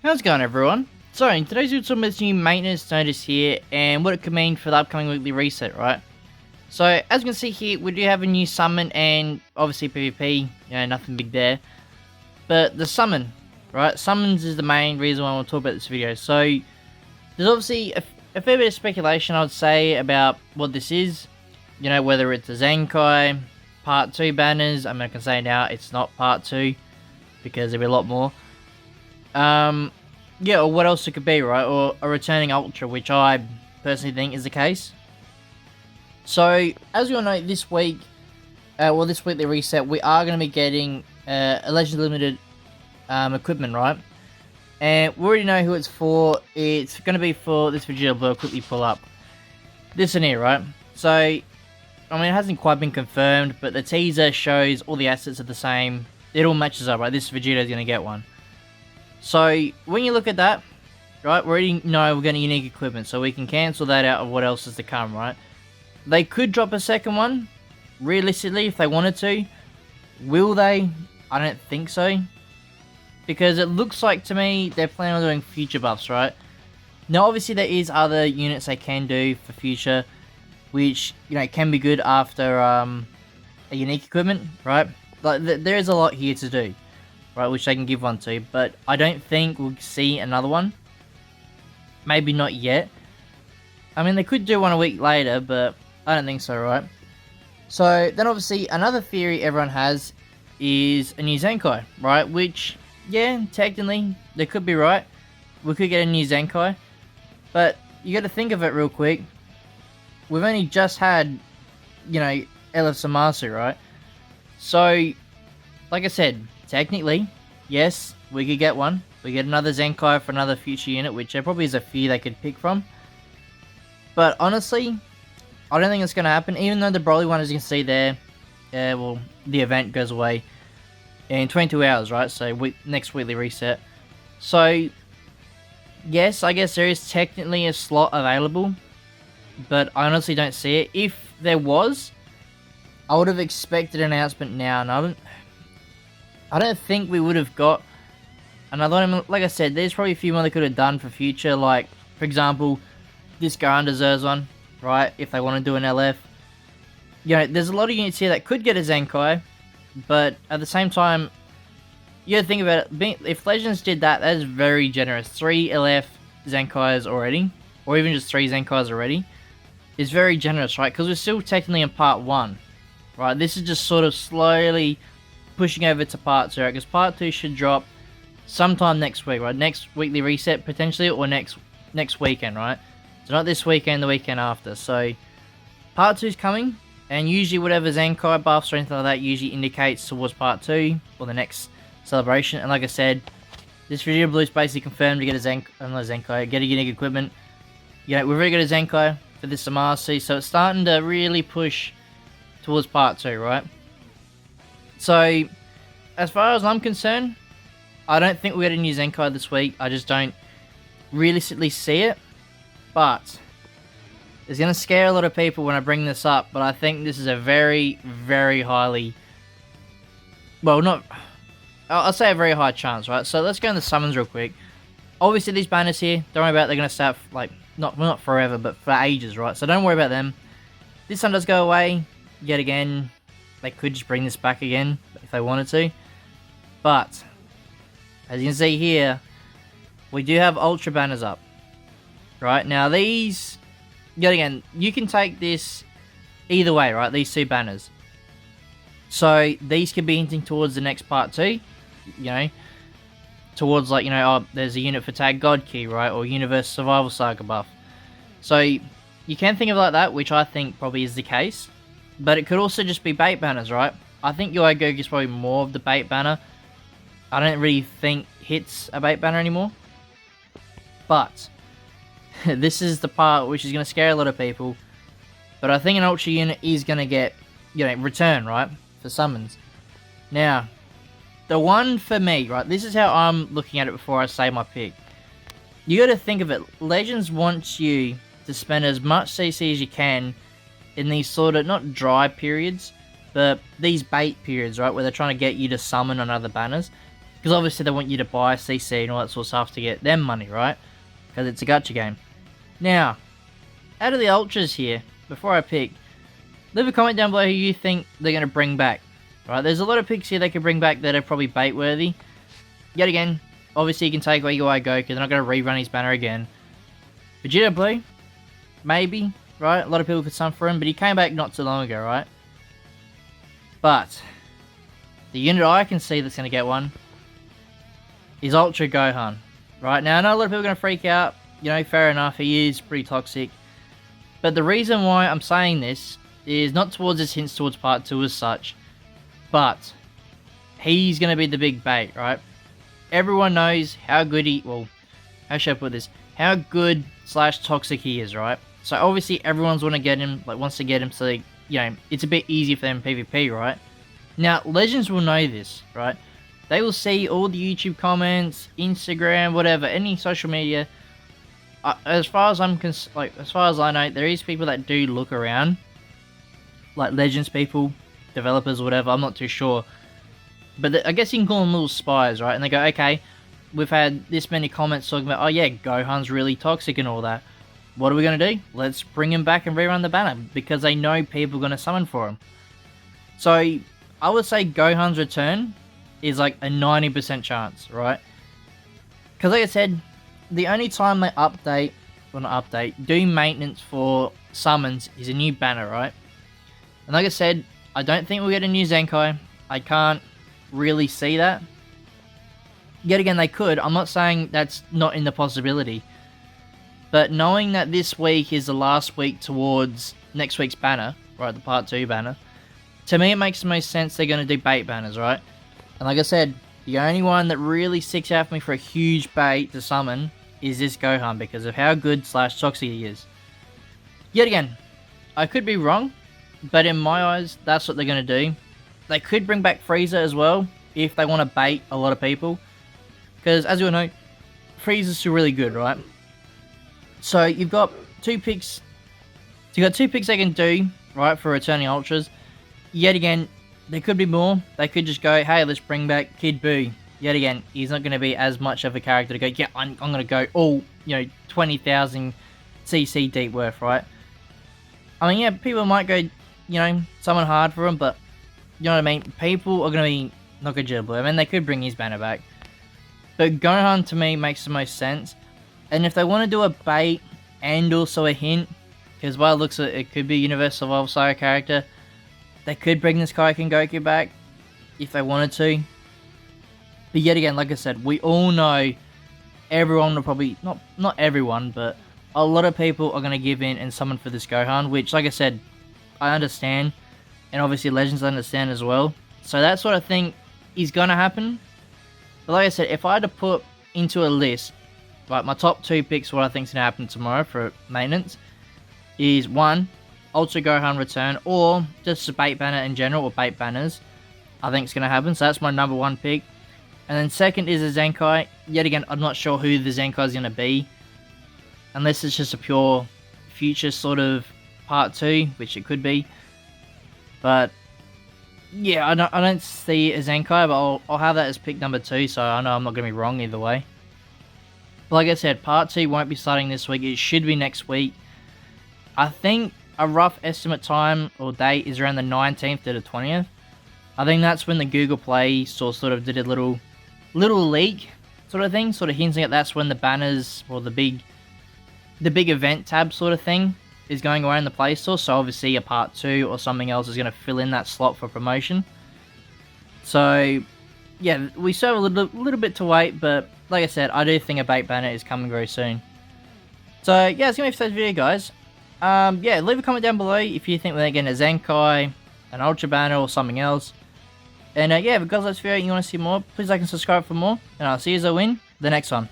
How's it going, everyone? So, in today's video, we're talking about this new maintenance notice here and what it could mean for the upcoming weekly reset, right? So, as you can see here, we do have a new summon and obviously PvP, nothing big there. But the summon, right? Summons is the main reason why I want to talk about this video. So, there's obviously a fair bit of speculation, I would say, about what this is. Whether it's a Zenkai, Part 2 banners. I can say now it's not Part 2 because there'll be a lot more. Yeah, or what else it could be, right? Or a returning Ultra, which I personally think is the case. So, as you all know, this week, this weekly reset, we are going to be getting a Legend Limited equipment, right? And we already know who it's for. It's going to be for this Vegeta Blue. I'll quickly pull up this in here, right? So, it hasn't quite been confirmed, but the teaser shows all the assets are the same. It all matches up, right? This Vegeta is going to get one. So, when you look at that, right, we already know we're getting unique equipment, so we can cancel that out of what else is to come, right? They could drop a second one, realistically, if they wanted to. Will they? I don't think so. Because it looks like, to me, they're planning on doing future buffs, right? Now, obviously, there is other units they can do for future, which, can be good after a unique equipment, right? Like, there is a lot here to do. Right, which they can give one to, but I don't think we'll see another one. Maybe not yet. They could do one a week later, but I don't think so, right? So, then obviously, another theory everyone has is a new Zenkai, right? Which, yeah, technically, they could be right. We could get a new Zenkai, but you got to think of it real quick. We've only just had, LF Samasu, right? So, like I said, technically, yes, we could get one. We get another Zenkai for another future unit, which there probably is a few they could pick from. But honestly, I don't think it's going to happen, even though the Broly one, as you can see there, the event goes away in 22 hours, right? So, next weekly reset. So, yes, I guess there is technically a slot available, but I honestly don't see it. If there was, I would have expected an announcement now, and I don't think we would have got another one. Like I said, there's probably a few more they could have done for future. Like, for example, this Gohan deserves one, right? If they want to do an LF. There's a lot of units here that could get a Zenkai, but at the same time, you gotta think about it. If Legends did that, that is very generous. 3 LF Zenkais already, or even just 3 Zenkais already, is very generous, right? Because we're still technically in Part 1, right? This is just sort of slowly pushing over to Part 2, right? Because Part 2 should drop sometime next week, right? Next weekly reset, potentially, or next weekend, right? So not this weekend, the weekend after. So, Part 2 is coming, and usually whatever Zenkai buffs or anything like that usually indicates towards Part 2, or the next celebration. And like I said, this Vegeta Blue is basically confirmed to get get a unique equipment. We've already got a Zenkai for this Samasu, so it's starting to really push towards Part 2, right? So, as far as I'm concerned, I don't think we'll get a new Zenkai this week. I just don't realistically see it. But, it's going to scare a lot of people when I bring this up. But I think this is a very, very highly... Well, I'll say a very high chance, right? So, let's go in the summons real quick. Obviously, these banners here, don't worry about it. They're going to start, not forever, but for ages, right? So, don't worry about them. This one does go away, yet again. They could just bring this back again if they wanted to. But, as you can see here, we do have Ultra banners up. Right, now these, yet again, you can take this either way, right? These 2 banners. So, these could be hinting towards the next Part 2. Towards there's a unit for Tag God Key, right? Or Universe Survival Saga buff. So, you can think of it like that, which I think probably is the case. But it could also just be bait banners, right? I think UI Goku is probably more of the bait banner. I don't really think Hit's a bait banner anymore. But, this is the part which is going to scare a lot of people. But I think an Ultra unit is going to get, return, right? For summons. Now, the one for me, right? This is how I'm looking at it before I say my pick. You got to think of it. Legends wants you to spend as much CC as you can in these sort of, not dry periods, but these bait periods, right, where they're trying to get you to summon on other banners. Because obviously they want you to buy CC and all that sort of stuff to get them money, right? Because it's a gacha game. Now, out of the Ultras here, before I pick, leave a comment down below who you think they're going to bring back. Right, there's a lot of picks here they could bring back that are probably bait-worthy. Yet again, obviously you can take away Goku, because they're not going to rerun his banner again. Vegeta Blue? Maybe, right? A lot of people could sun for him, but he came back not too long ago, right? But, the unit I can see that's going to get one is Ultra Gohan. Right, now I know a lot of people are going to freak out. You know, fair enough, he is pretty toxic. But the reason why I'm saying this is not towards his hints towards part 2 as such, but he's going to be the big bait, right? Everyone knows how good well, how should I put this? How good / toxic he is, right? So obviously everyone's wants to get him so they, you know, it's a bit easier for them PvP, right? Now, Legends will know this, right? They will see all the YouTube comments, Instagram, whatever, any social media. As far as as far as I know, there is people that do look around, like Legends people, developers, whatever. I'm not too sure, but I guess you can call them little spies, right? And they go, okay, we've had this many comments talking about, oh yeah, Gohan's really toxic and all that. What are we gonna do? Let's bring him back and rerun the banner, because they know people are gonna summon for him. So I would say Gohan's return is like a 90% chance, right? Because like I said, the only time they update, well not update, do maintenance for summons is a new banner, right? And like I said, I don't think we'll get a new Zenkai. I can't really see that. Yet again, they could. I'm not saying that's not in the possibility. But knowing that this week is the last week towards next week's banner, right, the part 2 banner, to me it makes the most sense they're going to do bait banners, right? And like I said, the only one that really sticks out for me for a huge bait to summon is this Gohan, because of how good / toxic he is. Yet again, I could be wrong, but in my eyes, that's what they're going to do. They could bring back Frieza as well, if they want to bait a lot of people. Because, as you all know, Frieza's still really good, right? So, you've got 2 picks. So, you've got 2 picks they can do, right, for returning Ultras. Yet again, there could be more. They could just go, hey, let's bring back Kid Buu. Yet again, he's not going to be as much of a character to go, yeah, I'm going to go all, 20,000 CC deep worth, right? I mean, yeah, people might go, summon hard for him, but, you know what I mean? People are going to be not good Vegeta Blue. I mean, they could bring his banner back. But Gohan, to me, makes the most sense. And if they want to do a bait and also a hint, because by the looks of it, it could be a Universal Evolved Sire character, they could bring this Kaioken Goku back, if they wanted to. But yet again, like I said, we all know everyone will probably, not everyone, but a lot of people are going to give in and summon for this Gohan, which, like I said, I understand. And obviously Legends understand as well. So that's what I think is going to happen. But like I said, if I had to put into a list, like my top 2 picks, what I think is going to happen tomorrow for maintenance, is 1, Ultra Gohan return, or just a bait banner in general, or bait banners, I think it's going to happen. So that's my number 1 pick. And then second is a Zenkai. Yet again, I'm not sure who the Zenkai is going to be, unless it's just a pure future sort of part 2, which it could be. But yeah, I don't see a Zenkai, but I'll have that as pick number 2, so I know I'm not going to be wrong either way. But like I said, part 2 won't be starting this week. It should be next week. I think a rough estimate time or date is around the 19th to the 20th. I think that's when the Google Play sort of did a little leak sort of thing, sort of hinting at that's when the banners or the big event tab sort of thing is going away in the Play Store. So obviously a part 2 or something else is going to fill in that slot for promotion. So yeah, we still have a little bit to wait, but like I said, I do think a bait banner is coming very soon. So yeah, it's going to be today's video, guys. Yeah, leave a comment down below if you think we're getting a Zenkai, an Ultra banner, or something else. And yeah, if you guys like this video and you want to see more, please like and subscribe for more. And I'll see you in the next one.